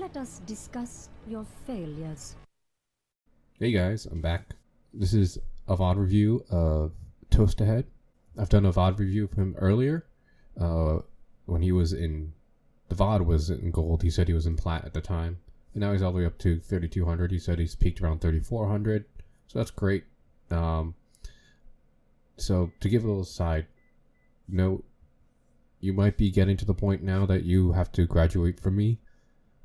let us discuss your failures. Hey guys, I'm back. This is a VOD review of Toastehed. I've done a VOD review of him earlier. When he was in... The VOD was in gold. He said he was in plat at the time. And now he's all the way up to 3,200. He said he's peaked around 3,400. So that's great. So to give a little side note, you might be getting to the point now that you have to graduate from me,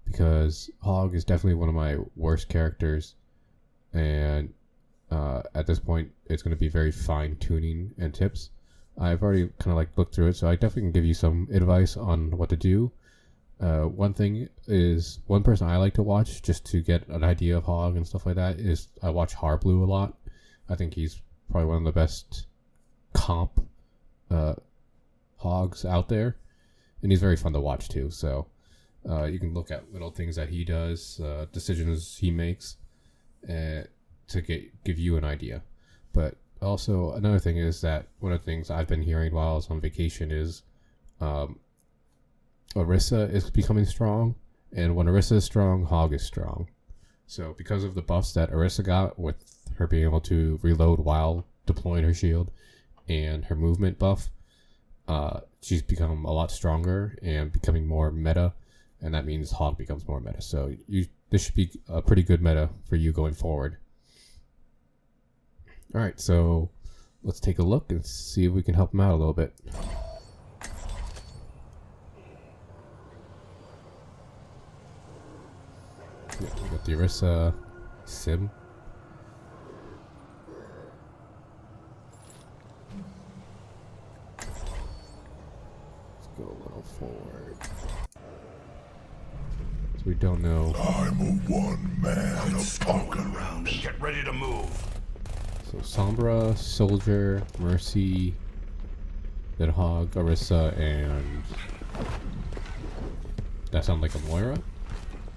because Hog is definitely one of my worst characters, and at this point it's going to be very fine tuning and tips. I've already kind of like looked through it, so I definitely can give you some advice on what to do. One person I like to watch just to get an idea of Hog and stuff like that is I watch Harblue a lot. I think he's probably one of the best comp Hogs out there, and he's very fun to watch too. So you can look at little things that he does, decisions he makes, to give you an idea. But also another thing is that one of the things I've been hearing while I was on vacation is Orisa is becoming strong, and when Orisa is strong, Hog is strong. So because of the buffs that Orisa got, with her being able to reload while deploying her shield, and her movement buff, she's become a lot stronger and becoming more meta, and that means Hog becomes more meta. So this should be a pretty good meta for you going forward. Alright, so let's take a look and see if we can help him out a little bit. Yeah, we got the Orisa Sim. Let's go a little forward. So we don't know. I'm a one-man Poke around and get ready to move. So Sombra, Soldier, Mercy, then Hog, Orisa, and that sounds like a Moira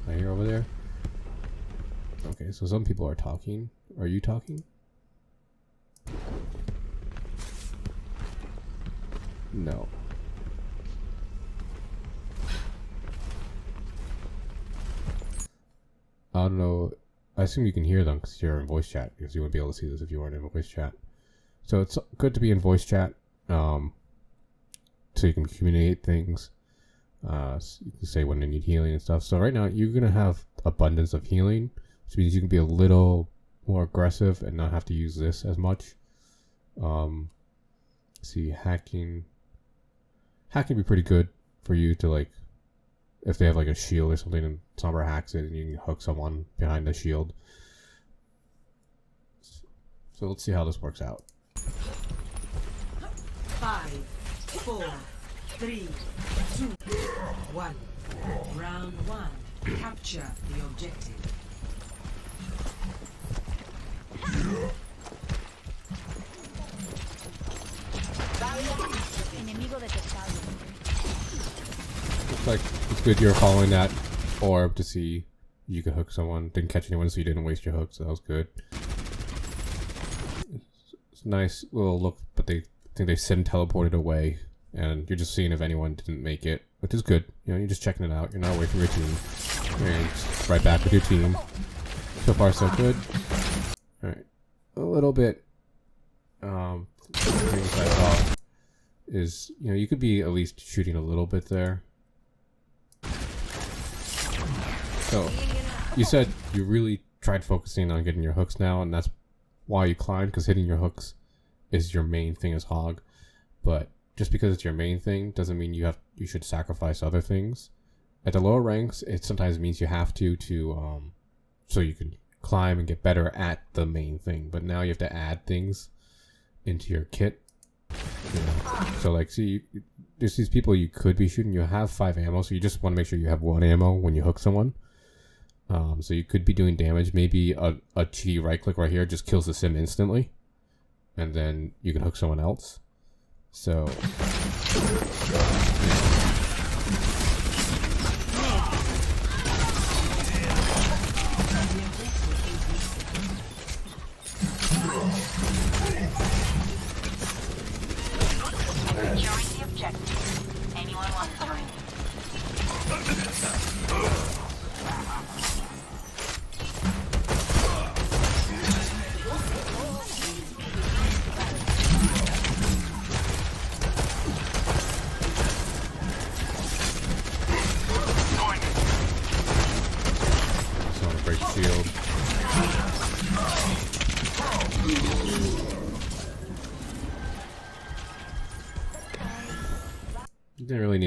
I hear over there. Okay, so some people are talking. Are you talking? No. I don't know. I assume you can hear them because you're in voice chat, because you wouldn't be able to see this if you weren't in voice chat. So it's good to be in voice chat, so you can communicate things. So you can say when you need healing and stuff. So right now you're gonna have abundance of healing, which means you can be a little more aggressive and not have to use this as much. See, hacking would be pretty good for you to, like, if they have like a shield or something and Sombra hacks it and you can hook someone behind the shield. So let's see how this works out. 5, 4, 3, 2, 1. Round 1. Capture the objective. Enemigo detectado. Looks like it's good you're following that orb to see you can hook someone. Didn't catch anyone, so you didn't waste your hook, so that was good. It's a nice little look, but I think they sent teleported away, and you're just seeing if anyone didn't make it, which is good. You know, you're just checking it out. You're not away from your team. And just right back with your team. So far, so good. Alright. A little bit, things I thought is, you know, you could be at least shooting a little bit there. So, you said you really tried focusing on getting your hooks now, and that's why you climbed, because hitting your hooks is your main thing as Hog. But just because it's your main thing doesn't mean you should sacrifice other things. At the lower ranks, it sometimes means you have to so you can climb and get better at the main thing. But now you have to add things into your kit. You know? So like, see, there's these people you could be shooting. You have 5 ammo, so you just want to make sure you have 1 ammo when you hook someone. So you could be doing damage. Maybe a cheaty right click right here just kills the sim instantly, and then you can hook someone else. So Securing the objective. Anyone want to join?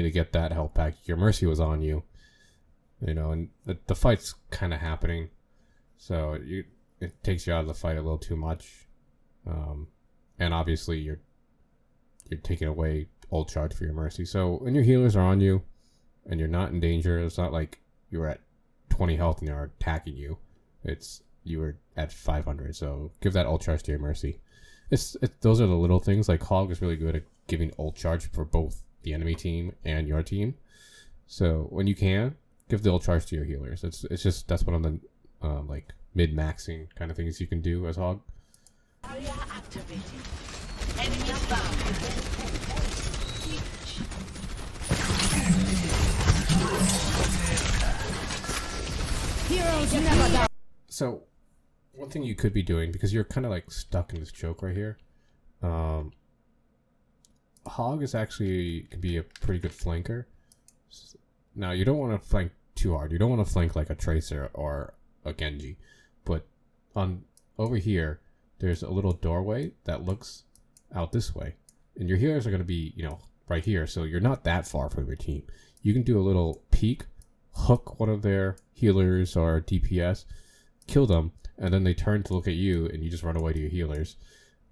to get that health back. Your Mercy was on you, you know, and the fight's kind of happening, so it takes you out of the fight a little too much, and obviously you're taking away ult charge for your Mercy. So when your healers are on you, and you're not in danger, it's not like you're at 20 health and they're attacking you. It's you were at 500, so give that ult charge to your Mercy. Those are the little things. Like Hog is really good at giving ult charge for both the enemy team and your team. So when you can, give the ult charge to your healers. It's just that's one of the like mid-maxing kind of things you can do as Hog. Area activated. Enemies bound. Heroes never die. So one thing you could be doing, because you're kind of like stuck in this choke right here, Hog is actually can be a pretty good flanker. Now you don't want to flank too hard. You don't want to flank like a Tracer or a Genji, but over here there's a little doorway that looks out this way, and your healers are going to be, you know, right here, so you're not that far from your team. You can do a little peek, hook one of their healers or DPS, kill them, and then they turn to look at you, and you just run away to your healers,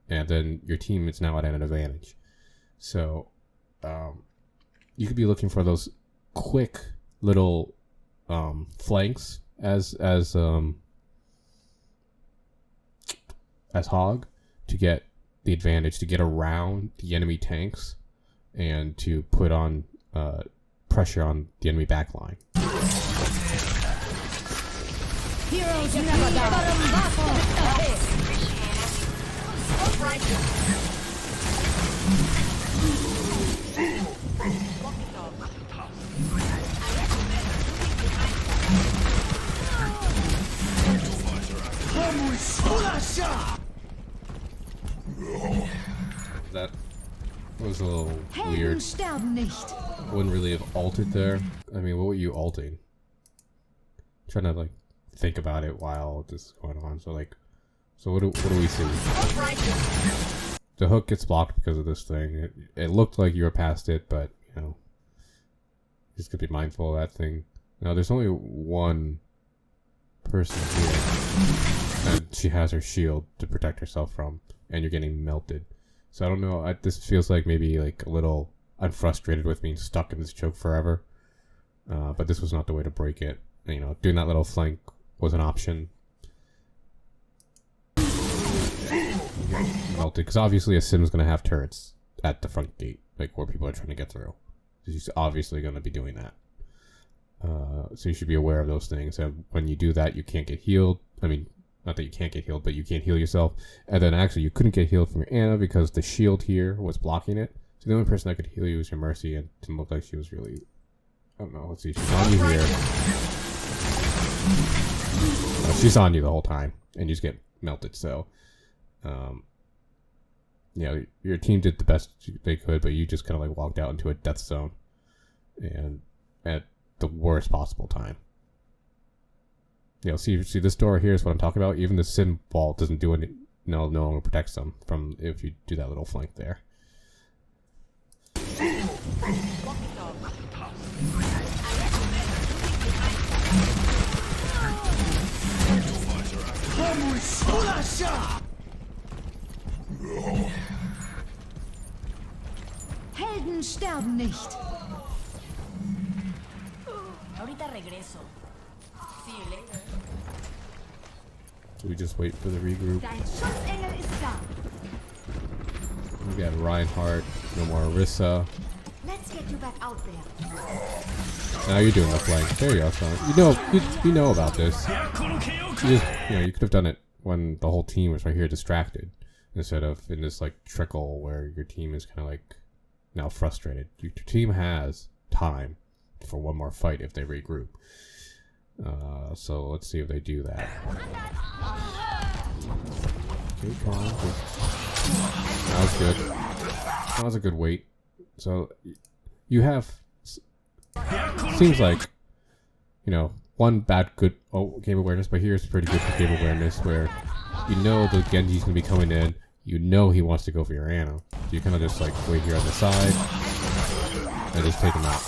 and then your team is now at an advantage. So you could be looking for those quick little flanks as Hog, to get the advantage, to get around the enemy tanks, and to put on pressure on the enemy backline. Heroes never die. That was a little Helden weird. sterben nicht. I wouldn't really have ulted there. I mean, what were you ulting? Trying to like think about it while this is going on. So what do we see? The hook gets blocked because of this thing. It looked like you were past it, but you know, just gotta be mindful of that thing. Now there's only one person here, and she has her shield to protect herself from, and you're getting melted. So I don't know. This feels like maybe like a little. I'm frustrated with being stuck in this choke forever, but this was not the way to break it. You know, doing that little flank was an option. Melted, because obviously a Sim's going to have turrets at the front gate, like where people are trying to get through. He's obviously going to be doing that. So you should be aware of those things. And when you do that, you can't get healed. I mean, not that you can't get healed, but you can't heal yourself. And then actually you couldn't get healed from your Ana because the shield here was blocking it. So the only person that could heal you was your Mercy, and it didn't look like she was really... I don't know, let's see, she's on you here. She's on you the whole time, and you just get melted, so... you know, your team did the best they could, but you just kind of like walked out into a death zone. And at the worst possible time. You know, see this door here is what I'm talking about. Even the Sim ball doesn't do any... No longer protects them from if you do that little flank there. Helden sterben nicht. Ahorita regreso. See you later. So we just wait for the regroup. Dein Schutzengel ist da. We got Reinhardt, no more Orisa. Let's get you back out there. Now you're doing the flank. There you go, son. You know about this. You could have done it when the whole team was right here distracted, instead of in this like trickle where your team is kind of like now frustrated. Your team has time for one more fight if they regroup. So let's see if they do that. Okay, come on. That was good. That was a good wait. So you have, seems like, you know, one bad good game awareness, but here's pretty good game awareness where you know the Genji's gonna be coming in. You know he wants to go for your Ana. So you kind of just like wait here on the side. and just take him out.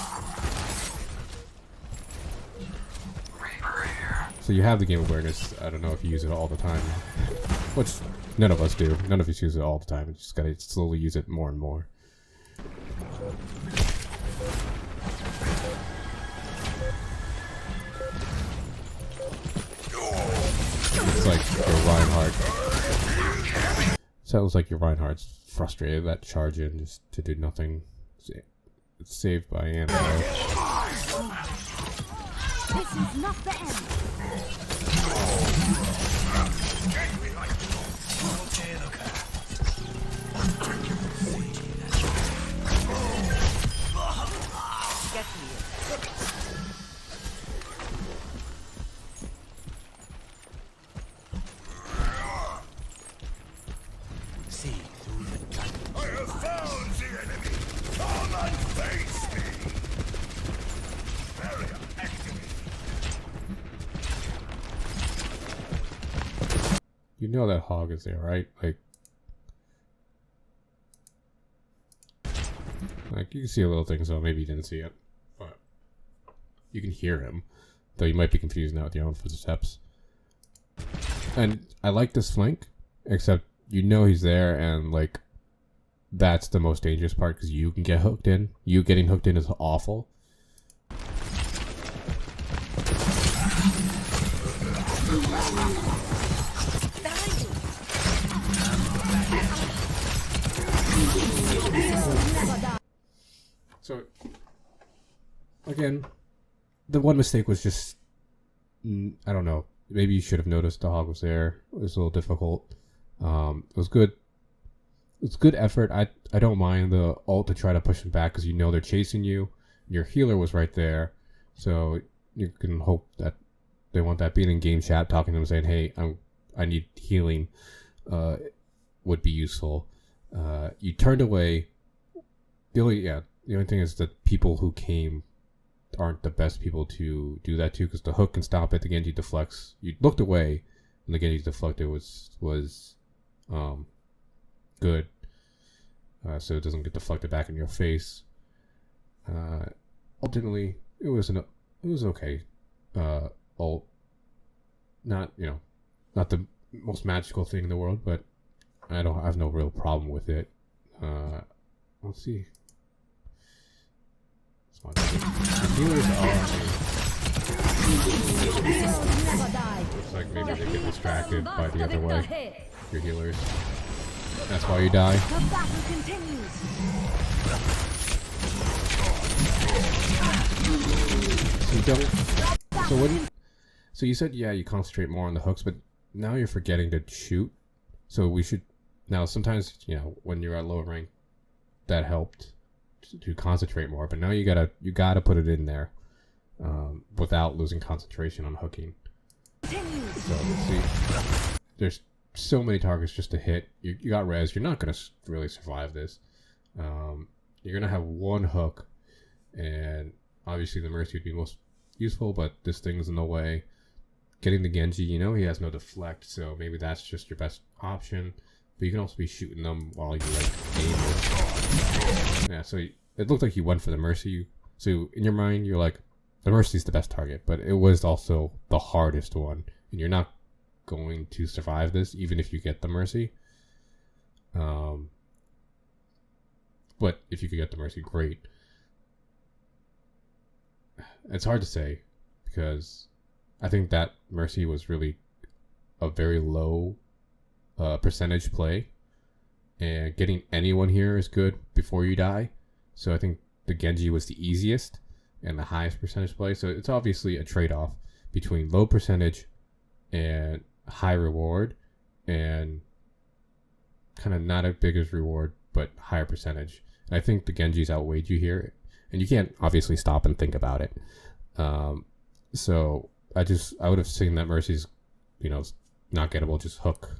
So you have the game awareness. I don't know if you use it all the time, which none of us do. None of us use it all the time. You just gotta slowly use it more and more. It's like your Reinhardt. Sounds like your Reinhardt's frustrated that charge in just to do nothing. It's saved by Anna. This is not the end. You know that hog is there, right? Like you can see a little thing, so maybe you didn't see it, but you can hear him, though you might be confused now with your own footsteps. And I like this flank, except you know he's there, and like that's the most dangerous part because you can get hooked in. You getting hooked in is awful. So, again, the one mistake was just, I don't know, maybe you should have noticed the hog was there. It was a little difficult. It was good. It's good effort. I don't mind the ult to try to push them back because you know they're chasing you. Your healer was right there. So, you can hope that they want that being in game chat, talking to them saying, hey, I need healing, would be useful. You turned away. The only thing is that people who came aren't the best people to do that to because the hook can stop it. The Genji deflects. You looked away, and the Genji deflected was good, so it doesn't get deflected back in your face. Ultimately, it was okay. Ult, not the most magical thing in the world, but I have no real problem with it. Let's see. The healers looks like maybe they get distracted by the other way. Your healers. That's why you die. The battle continues. So you don't. So you said you concentrate more on the hooks, but now you're forgetting to shoot. So we should now sometimes when you're at lower rank, that helped to concentrate more, but now you gotta put it in there without losing concentration on hooking. So let's see. There's so many targets just to hit. You got res. You're not gonna really survive this. You're gonna have one hook, and obviously the Mercy would be most useful, but this thing's in the way. Getting the Genji, he has no deflect, so maybe that's just your best option. But you can also be shooting them while you aim. Yeah, so it looked like you went for the Mercy. So in your mind, you're like, the Mercy's the best target, but it was also the hardest one, and you're not going to survive this even if you get the Mercy. But if you could get the Mercy, great. It's hard to say because I think that Mercy was really a very low percentage play, and getting anyone here is good before you die. So I think the Genji was the easiest and the highest percentage play. So it's obviously a trade-off between low percentage and high reward, and kind of not as big as reward but higher percentage. And I think the Genji's outweighed you here, and you can't obviously stop and think about it. So I would have seen that Mercy's not gettable. Just hook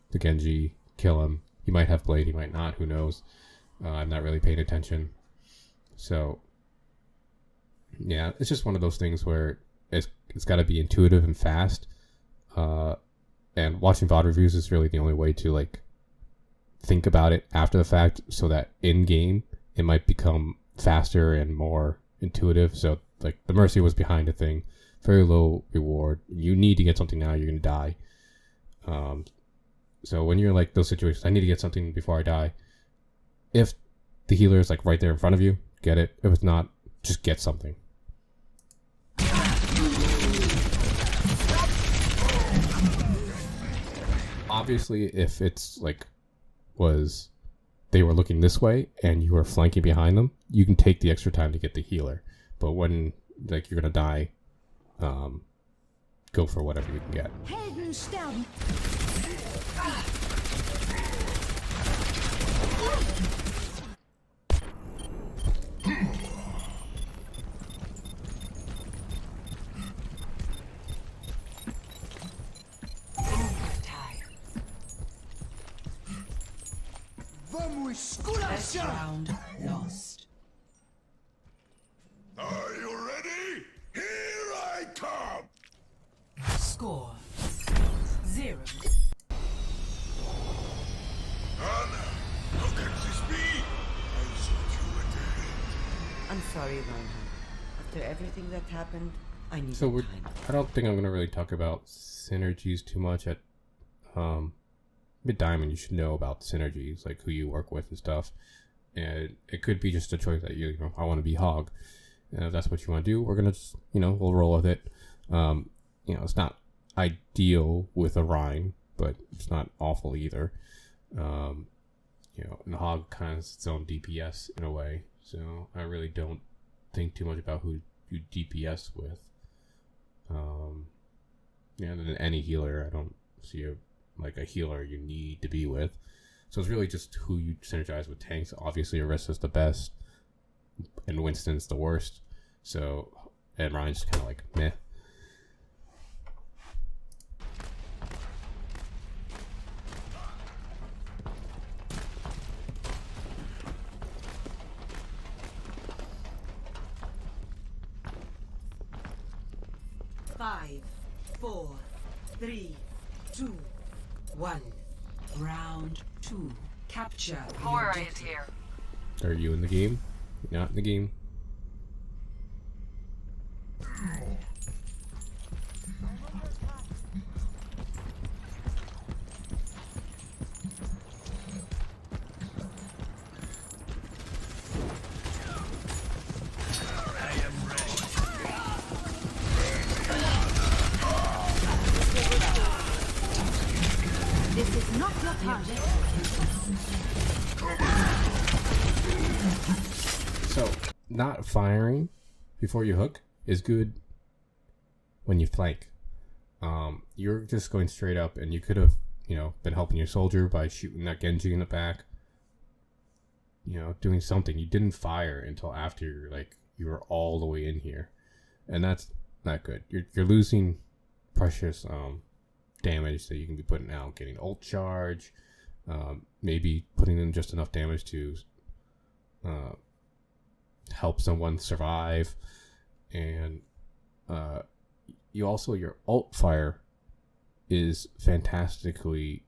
the Genji, kill him. He might have blade, he might not, who knows. I'm not really paying attention. So yeah, it's just one of those things where it's got to be intuitive and fast. And watching VOD reviews is really the only way to think about it after the fact, so that in game it might become faster and more intuitive. So like the Mercy was behind the thing, very low reward. You need to get something now, you're gonna die. So when you're like those situations, I need to get something before I die. If the healer is like right there in front of you, get it. If it's not, just get something. Obviously, if it's like they were looking this way and you were flanking behind them, you can take the extra time to get the healer. But when like you're gonna die, go for whatever you can get. Heldenstern. First round lost. Are you ready? Here I come! Score 0. Anna, how can this be? I thought you were dead. I'm sorry, Reinhardt. After everything that happened, I need So time. I don't think I'm gonna really talk about synergies too much at mid Diamond. You should know about synergies, like who you work with and stuff. And it could be just a choice that you know, I want to be Hog. And if that's what you want to do, we're gonna just, you know, we'll roll with it. You know, it's not ideal with a Rhine, but it's not awful either. You know, and Hog kind of has its own DPS in a way, so I really don't think too much about who you DPS with. Yeah, and then any healer, I don't see like a healer you need to be with. So it's really just who you synergize with. Tanks. Obviously, Orisa's the best, and Winston's the worst. So, and Ryan's just kind of like meh. Five, 4, 3, 2, 1. Round 2. Capture. Moira is here. Are you in the game? You're not in the game. This is not your target. So, not firing before you hook is good when you flank. You're just going straight up, and you could have, you know, been helping your soldier by shooting that Genji in the back. You know, doing something. You didn't fire until after, like, you were all the way in here, and that's not good. You're losing precious damage that you can be putting out, getting ult charge, maybe putting in just enough damage to help someone survive, and you also, your ult fire is fantastically,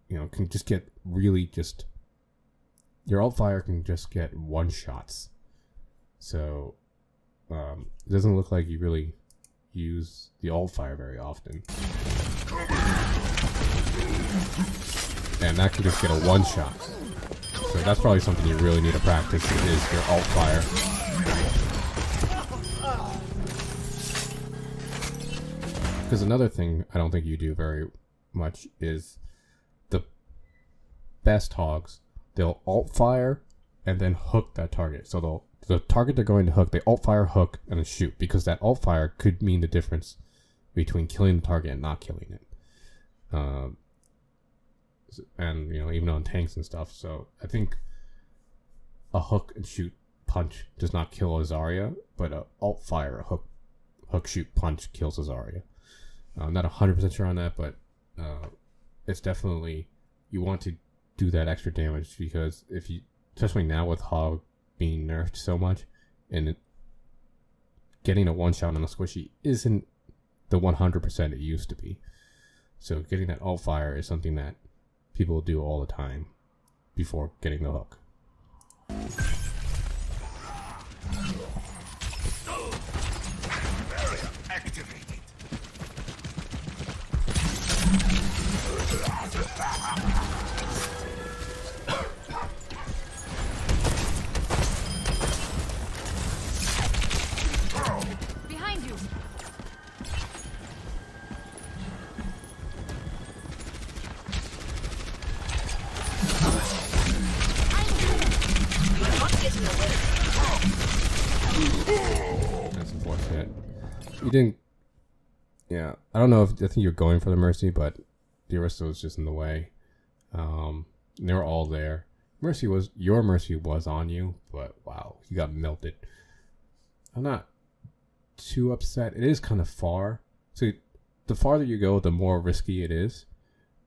you know, can just get really just, your ult fire can just get one shots. So it doesn't look like you really use the ult fire very often. And that can just get a one shot. So that's probably something you really need to practice, is your ult fire. Because another thing I don't think you do very much is the best Hogs, they'll ult fire and then hook that target. So the target they're going to hook, they ult fire, hook, and then shoot, because that ult fire could mean the difference between killing the target and not killing it. And, you know, even on tanks and stuff. So I think a hook and shoot punch does not kill a Zarya, but a ult fire, a hook shoot punch kills a Zarya. I'm not 100% sure on that, but it's definitely, you want to do that extra damage, because if you, especially now with Hog being nerfed so much, and getting a one shot on a squishy isn't the 100% it used to be. So getting that ult fire is something that people do all the time before getting the hook. Behind you. That's a force hit. You didn't. Yeah, I don't know if I think you're going for the mercy, but the Arista was just in the way. They were all there. Your mercy was on you, but wow, you got melted. I'm not too upset. It is kind of far. So the farther you go, the more risky it is,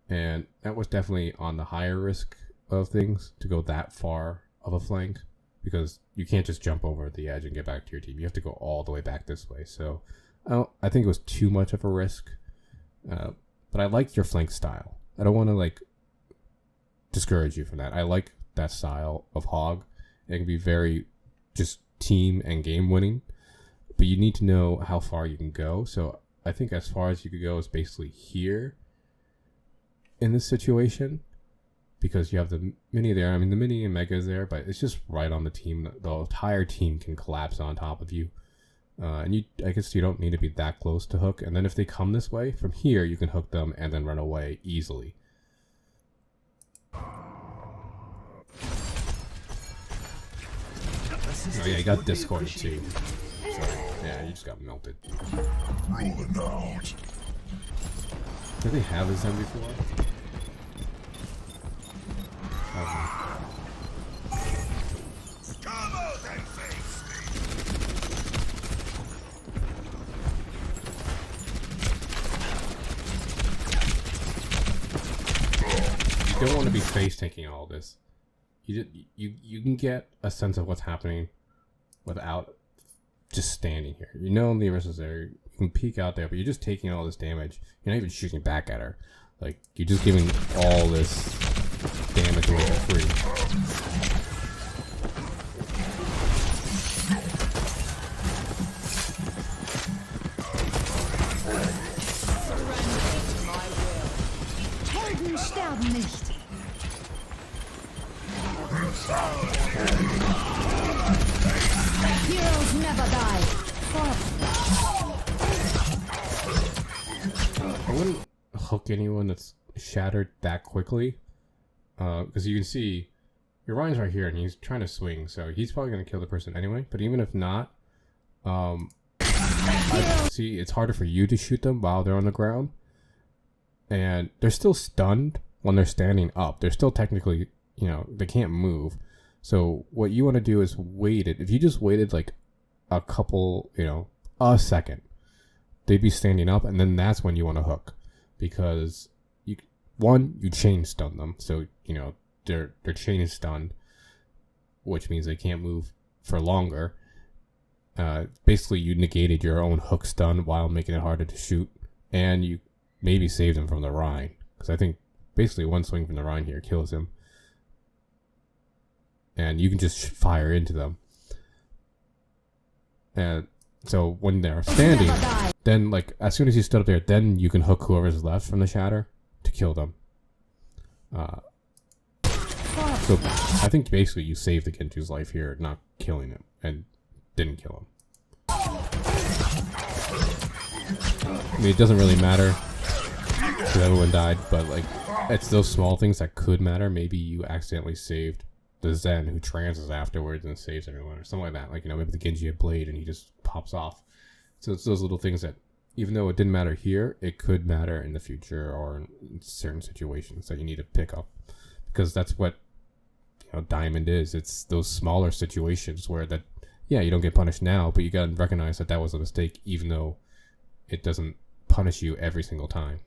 and that was definitely on the higher risk of things to go that far of a flank, because you can't just jump over the edge and get back to your team. You have to go all the way back this way. So I think it was too much of a risk, but I like your flank style. I don't want to like discourage you from that. I like that style of hog. It can be very just team and game winning, but you need to know how far you can go. So I think as far as you could go is basically here in this situation, because you have the mini there. I mean, the mini and mega is there, but it's just right on the team. The entire team can collapse on top of you. And I guess you don't need to be that close to hook. And then if they come this way, from here you can hook them and then run away easily. Oh yeah, you got discorded too. So, yeah, you just got melted. Rolling out. Did they have a Zen before? Come out and face You don't want to be face tanking all this. You can get a sense of what's happening without just standing here. You know the Arista's there. You can peek out there, but you're just taking all this damage. You're not even shooting back at her. Like, you're just giving all this damage away for free. Helden sterben nicht. Heroes never die. I wouldn't hook anyone that's shattered that quickly, because you can see your Ryan's right here and he's trying to swing, so he's probably going to kill the person anyway. But even if not, I see it's harder for you to shoot them while they're on the ground, and they're still stunned when they're standing up. They're still technically, they can't move. So what you want to do is wait it. If you just waited like a couple, a second, they'd be standing up, and then that's when you want to hook, because you chain stun them, so their chain is stunned, which means they can't move for longer. Basically, you negated your own hook stun while making it harder to shoot, and you maybe saved him from the Rhine, because I think basically one swing from the Rhine here kills him, and you can just fire into them. And so when they're standing, then like as soon as you stood up there, then you can hook whoever's left from the shatter to kill them. So I think basically you saved the Genju's life here, not killing him, and didn't kill him. I mean, it doesn't really matter because everyone died, but like it's those small things that could matter. Maybe you accidentally saved the Zen who transes afterwards and saves everyone, or something like that. Like, maybe the Genji had blade and he just pops off. So it's those little things that, even though it didn't matter here, it could matter in the future or in certain situations that you need to pick up, because that's what Diamond is. It's those smaller situations where you don't get punished now, but you gotta recognize that was a mistake, even though it doesn't punish you every single time.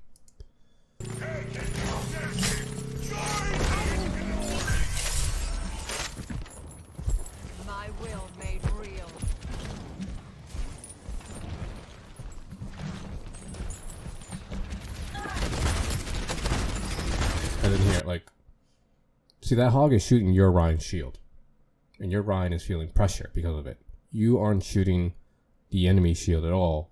My will made real. And then here, see, that hog is shooting your Ryan's shield, and your Ryan is feeling pressure because of it. You aren't shooting the enemy shield at all.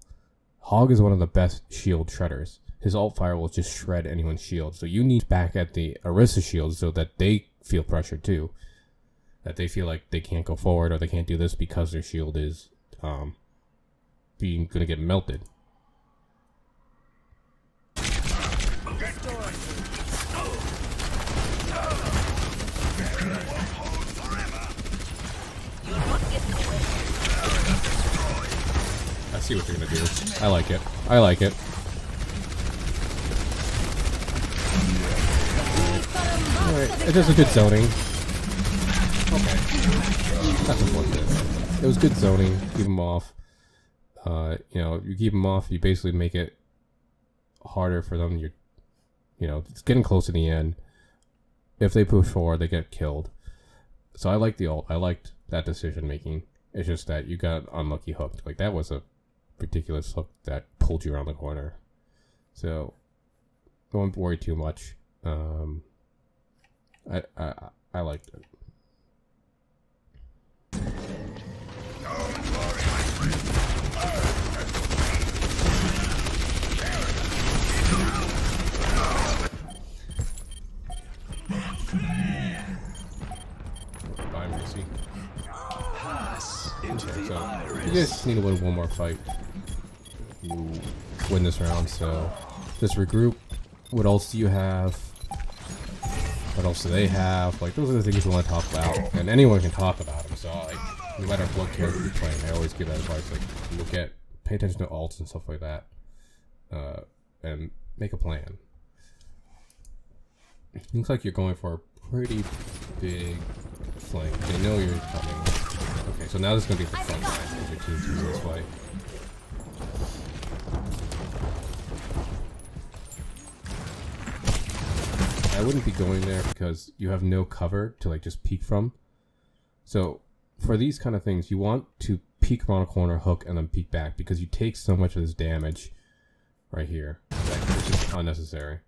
Hog is one of the best shield shredders. his alt fire will just shred anyone's shield. So you need back at the Orisa shield so that they feel pressure too. That they feel like they can't go forward or they can't do this because their shield is gonna get melted. I see what they're gonna do. I like it. I like it. Alright, it does a good zoning. Okay. That's important. It was good zoning. Keep them off. You know, you keep them off, you basically make it harder for them. You know, it's getting close to the end. If they push forward, they get killed. So I like the ult. I liked that decision making. It's just that you got unlucky hooked. Like, that was a ridiculous hook that pulled you around the corner. So don't worry too much. I liked it. You guys need to win one more fight. You win this round, so just regroup. What else do you have? What else do they have? Like, those are the things you want to talk about, and anyone can talk about them. So, like, no matter what character you're playing, I always give that advice. Like, pay attention to ults and stuff like that, and make a plan. Looks like you're going for a pretty big flank. They know you're coming. Okay, so now this is going to be the front line because your team's using this way. I wouldn't be going there because you have no cover to like just peek from. So for these kind of things, you want to peek around a corner, hook, and then peek back because you take so much of this damage right here. It's just unnecessary.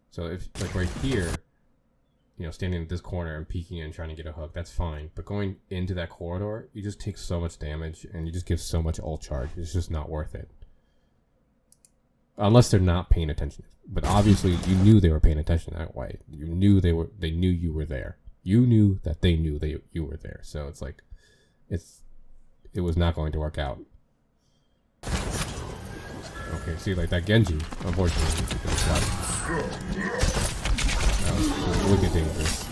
So if, like right here, you know, standing at this corner and peeking and trying to get a hook, that's fine. But going into that corridor, you just take so much damage and you just give so much ult charge. It's just not worth it. Unless they're not paying attention. But obviously, you knew they were paying attention that way. You knew they knew you were there. You knew that they knew you were there. So it's like, it was not going to work out. Okay, see, like that Genji, unfortunately, that was wicked dangerous.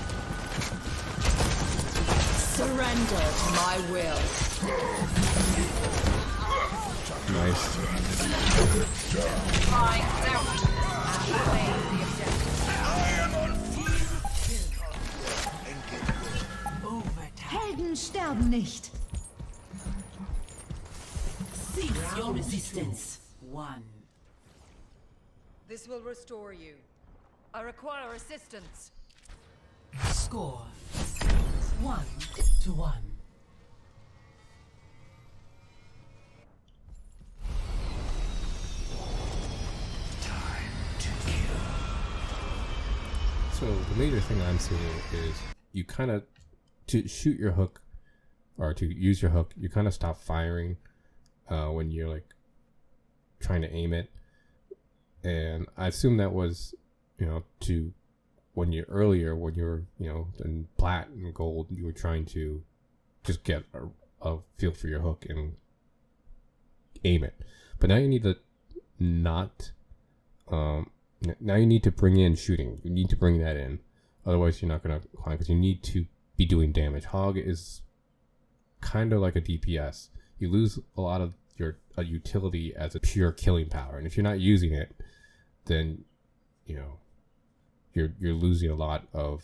Surrender to my will. Nice. Helden sterben nicht. Cease your resistance. 1. This will restore you. I require assistance. Score 1-1. So the major thing I'm seeing is you kind of, to shoot your hook or to use your hook, you kind of stop firing when you're like trying to aim it. And I assume that was, you know, to when you were, you know, in plat and gold, you were trying to just get a feel for your hook and aim it. But now you need to not, now you need to bring in shooting. You need to bring that in. Otherwise, you're not going to climb because you need to be doing damage. Hog is kind of like a DPS. You lose a lot of your utility as a pure killing power. And if you're not using it, then, you know, you're losing a lot of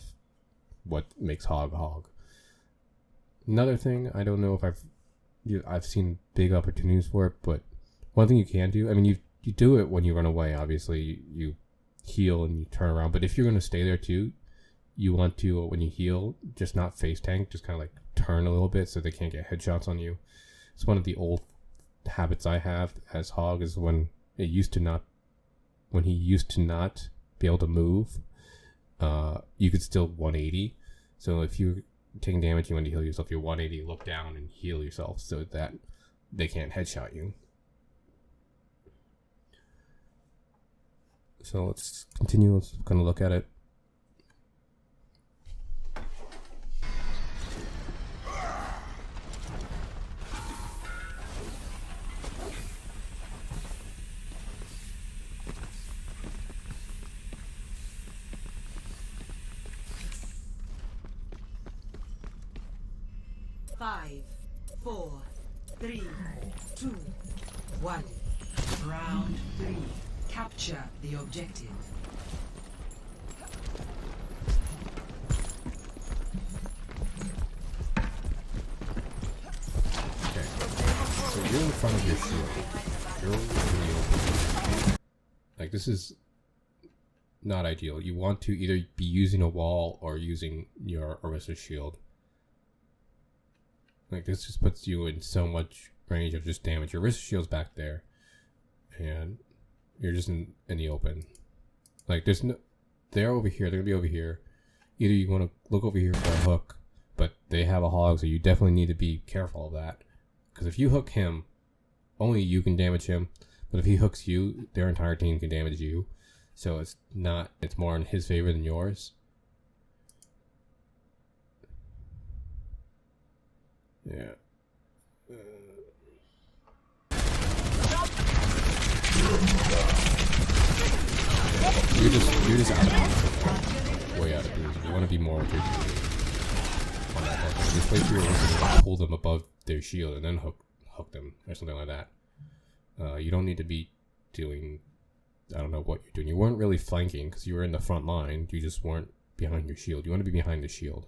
what makes Hog. Another thing, I don't know if I've seen big opportunities for it, but one thing you can do, I mean, you do it when you run away, obviously. You heal and you turn around, but if you're going to stay there too, you want to, when you heal, just not face tank, just kind of like turn a little bit so they can't get headshots on you. It's one of the old habits I have as Hog, is when he used to not be able to move, you could still 180. So if you're taking damage, you want to heal yourself, you 180, look down and heal yourself so that they can't headshot you. So let's continue. Let's kind of look at it. Five, 4, 3, 2, 1. Round 3. Capture the objective. Okay. So you're in front of your shield. You're in the open. Like, this is not ideal. You want to either be using a wall or using your Orisa shield. Like, this just puts you in so much range of just damage. Your Orisa shield's back there, and you're just in the open. Like, there's no... They're over here. They're gonna be over here. Either you want to look over here for a hook, but they have a hog, so you definitely need to be careful of that. Because if you hook him, only you can damage him. But if he hooks you, their entire team can damage you. So it's not... It's more in his favor than yours. Yeah. You're just out of position. Way out of position. You want to be more on that hook. Just wait for your Orisa to pull them above their shield and then hook them or something like that. You don't need to be doing... I don't know what you're doing. You weren't really flanking because you were in the front line. You just weren't behind your shield. You want to be behind the shield.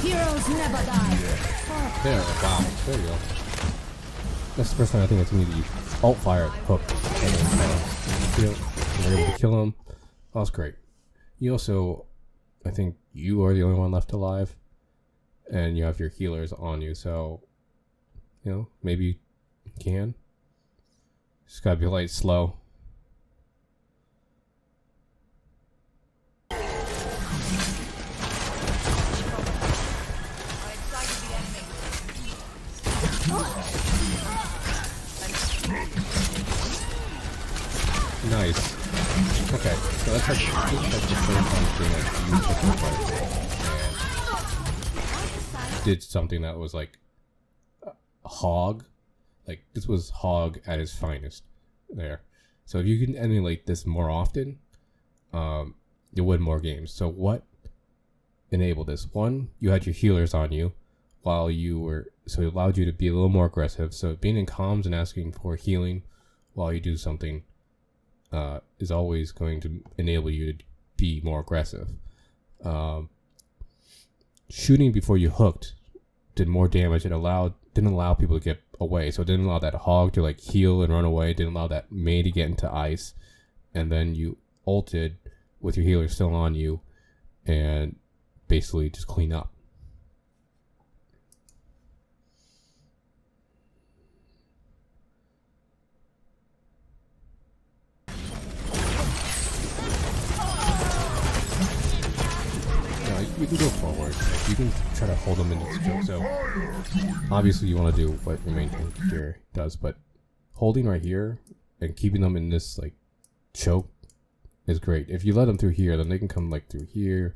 Heroes never die. There, wow, there you go. That's the first time I think I've seen you alt fire hook. And then, you're able to kill him. Oh, that's great. You also, I think you are the only one left alive. And you have your healers on you, so, you know, maybe you can. Just gotta be light slow. Nice. Okay, so that's like the third time doing that you took the fight and did something that was like hog. Like, this was hog at his finest there. So if you can emulate this more often, you'll win more games. So what enabled this? One, you had your healers on you while you were, so it allowed you to be a little more aggressive. So being in comms and asking for healing while you do something is always going to enable you to be more aggressive. Shooting before you hooked did more damage. It didn't allow people to get away, so it didn't allow that hog to like heal and run away. It didn't allow that Mei to get into ice, and then you ulted with your healer still on you, and basically just clean up. You can go forward. You can try to hold them in this choke. So obviously you want to do what your main character does, but holding right here and keeping them in this like choke is great. If you let them through here, then they can come like through here.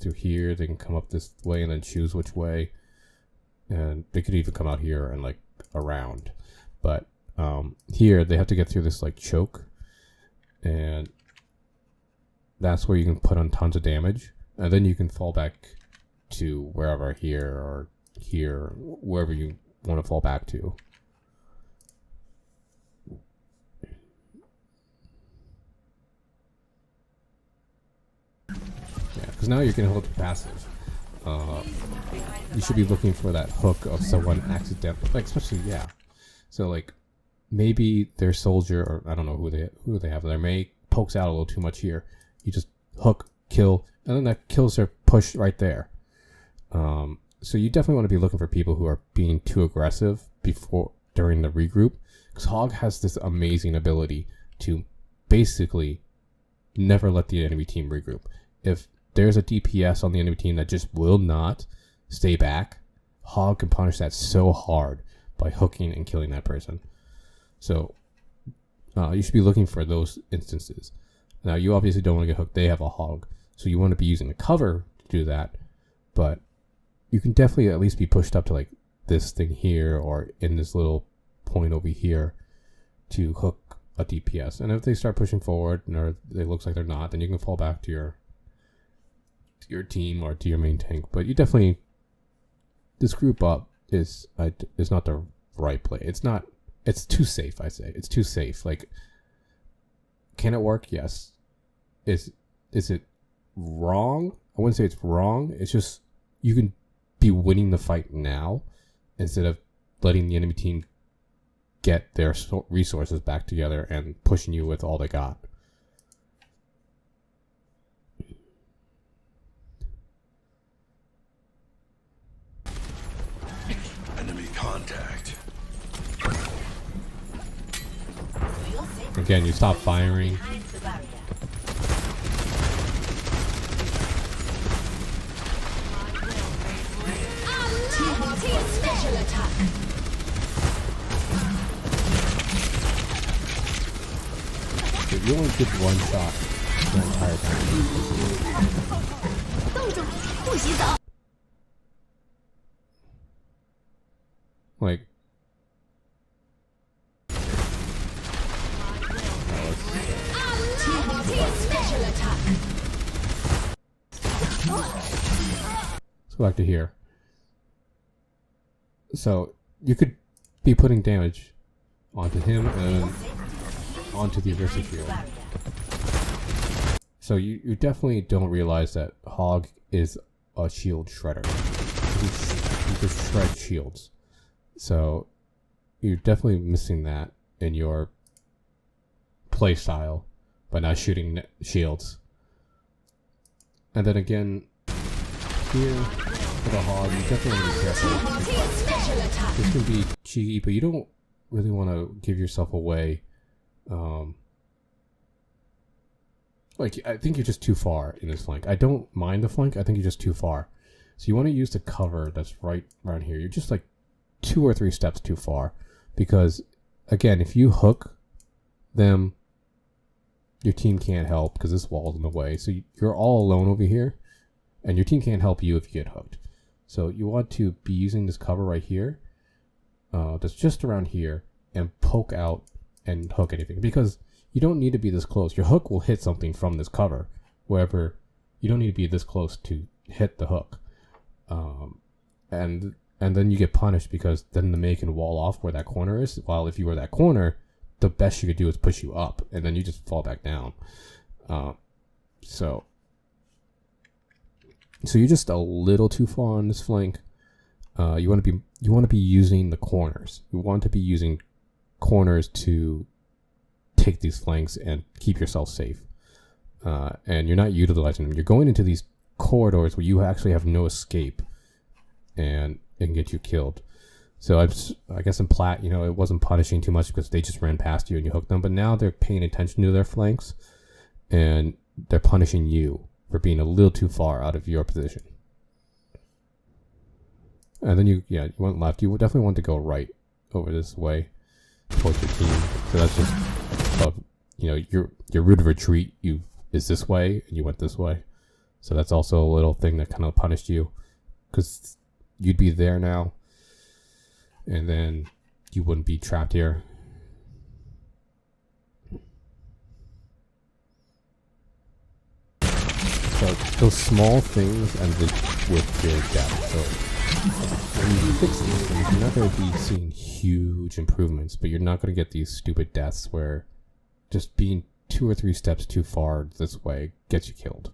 They can come up this way and then choose which way, and they could even come out here and like around. But here they have to get through this like choke, and that's where you can put on tons of damage, and then you can fall back to wherever, here or here, wherever you want to fall back to. Yeah, because now you're going to hold your passive. You should be looking for that hook of someone accidentally, like especially, yeah. So like maybe their soldier, or I don't know who they have, their May pokes out a little too much here. You just hook, kill, and then that kills their push right there. So you definitely want to be looking for people who are being too aggressive during the regroup, because Hog has this amazing ability to basically never let the enemy team regroup. If there's a DPS on the enemy team that just will not stay back, Hog can punish that so hard by hooking and killing that person. So you should be looking for those instances. Now you obviously don't want to get hooked. They have a Hog, so you want to be using the cover to do that, but you can definitely at least be pushed up to like this thing here or in this little point over here to hook a DPS. And if they start pushing forward or it looks like they're not, then you can fall back to your team or to your main tank. But you definitely, this group up is not the right play. It's too safe, I say. It's too safe. Like, can it work? Yes. Is it wrong? I wouldn't say it's wrong. It's just you can be winning the fight now instead of letting the enemy team get their resources back together and pushing you with all they got. Enemy contact. Again, you stop firing. Special attack. If you only get one shot the entire time. Like, Special attack. let's go back to here. So you could be putting damage onto him and onto the aggressive shield. So you definitely don't realize that Hog is a shield shredder. He just shreds shields. So you're definitely missing that in your play style by not shooting shields. And then again, here for the Hog, you definitely want to be careful. This can be cheeky, but you don't really want to give yourself away. Like, I think you're just too far in this flank. I don't mind the flank. I think you're just too far. So you want to use the cover that's right around here. You're just like 2 or 3 steps too far. Because, again, if you hook them, your team can't help because this wall's in the way. So you're all alone over here. And your team can't help you if you get hooked. So you want to be using this cover right here. That's just around here. And poke out and hook anything. Because you don't need to be this close. Your hook will hit something from this cover. Wherever you don't need to be this close to hit the hook. And then you get punished because then the May can wall off where that corner is. While if you were that corner, the best you could do is push you up. And then you just fall back down. So you're just a little too far on this flank. You want to be using the corners. You want to be using corners to take these flanks and keep yourself safe. And you're not utilizing them. You're going into these corridors where you actually have no escape, and it can get you killed. So I guess in Plat, it wasn't punishing too much because they just ran past you and you hooked them. But now they're paying attention to their flanks, and they're punishing you for being a little too far out of your position. And then you went left. You definitely want to go right over this way towards your team. So that's just your route of retreat is this way, and you went this way. So that's also a little thing that kind of punished you, because you'd be there now, and then you wouldn't be trapped here. So those small things and with big depth. So when you fix these things, you're not going to be seeing huge improvements, but you're not going to get these stupid deaths where just being 2 or 3 steps too far this way gets you killed.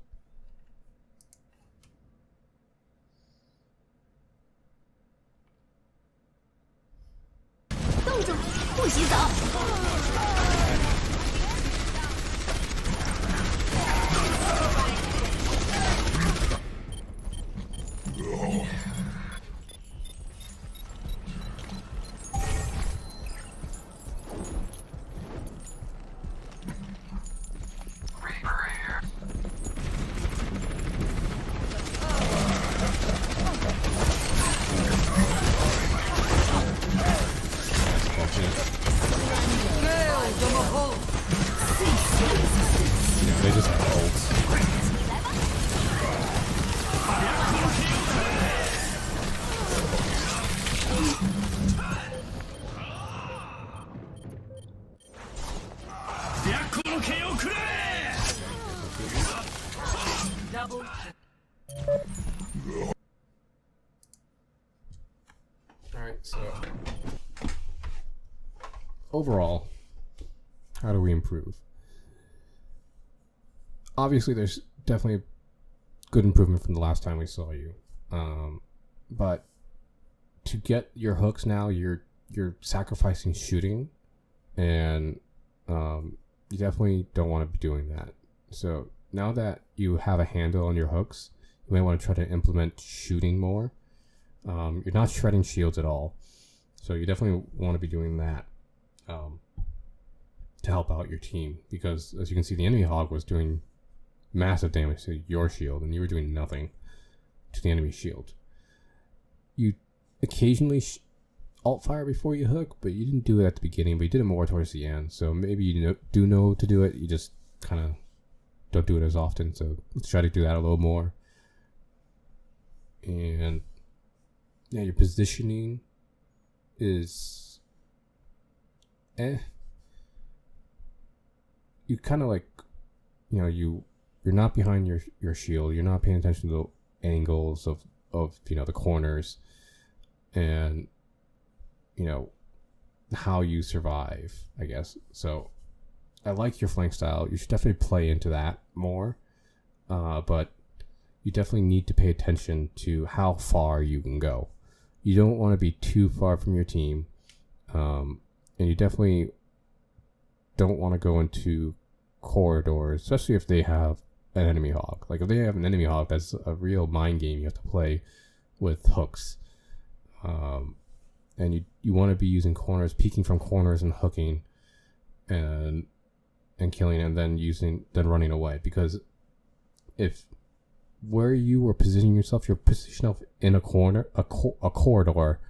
Yeah, they just have ults. Double. Alright, so overall, how do we improve? Obviously, there's definitely good improvement from the last time we saw you. But to get your hooks now, you're sacrificing shooting, and you definitely don't want to be doing that. So now that you have a handle on your hooks, you may want to try to implement shooting more. You're not shredding shields at all, so you definitely want to be doing that to help out your team, because as you can see, the enemy hog was doing massive damage to your shield and you were doing nothing to the enemy shield. You occasionally alt fire before you hook, but you didn't do it at the beginning, but you did it more towards the end, so maybe you do know to do it, you just kind of don't do it as often. So let's try to do that a little more. And yeah, your positioning is you kind of like, you know, you're not behind your shield, you're not paying attention to the angles of you know, the corners, and you know how you survive, I guess. So I like your flank style. You should definitely play into that more, but you definitely need to pay attention to how far you can go. You don't want to be too far from your team, and you definitely don't want to go into corridors, especially if they have an enemy hog. Like if they have an enemy hog, that's a real mind game you have to play with hooks. And you want to be using corners, peeking from corners and hooking, and killing, and then running away. Because if where you were positioning yourself, you're positioning yourself in a corner, a corridor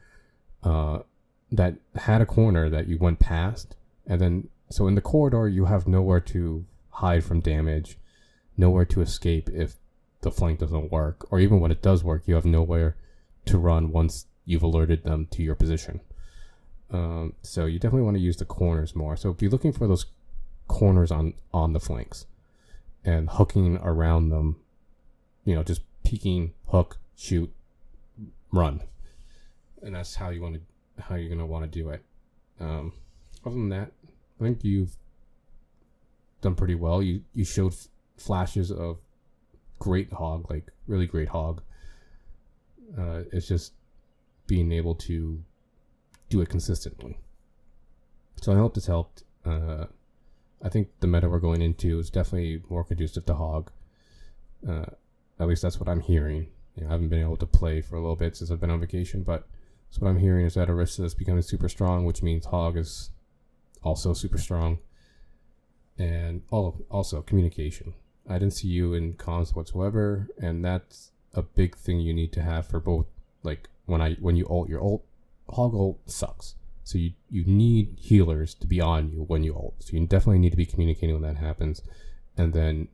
that had a corner that you went past, and then so in the corridor you have nowhere to hide from damage, nowhere to escape if the flank doesn't work, or even when it does work, you have nowhere to run once you've alerted them to your position. So you definitely want to use the corners more. So be looking for those corners on the flanks and hooking around them. You know, just peeking, hook, shoot, run, and that's how you're gonna want to do it. Other than that, I think you've done pretty well. You showed flashes of great hog, like really great hog. It's just being able to do it consistently. So I hope this helped. I think the meta we're going into is definitely more conducive to hog. At least that's what I'm hearing. You know, I haven't been able to play for a little bit since I've been on vacation, but so what I'm hearing is that Orisa is becoming super strong, which means hog is also super strong. And also communication. I didn't see you in comms whatsoever, and that's a big thing you need to have for both. Like when you ult, your ult, hog ult sucks. So you need healers to be on you when you ult. So you definitely need to be communicating when that happens, and then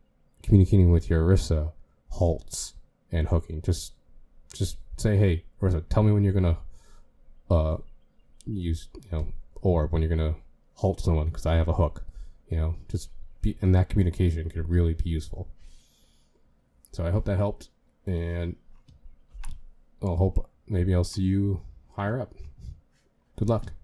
communicating with your Orisa halts and hooking. Just say, hey, Orisa, tell me when you're gonna use, you know, orb, when you're gonna halt someone because I have a hook. You know, just be, and that communication could really be useful. So I hope that helped, and I'll hope maybe I'll see you higher up. Good luck.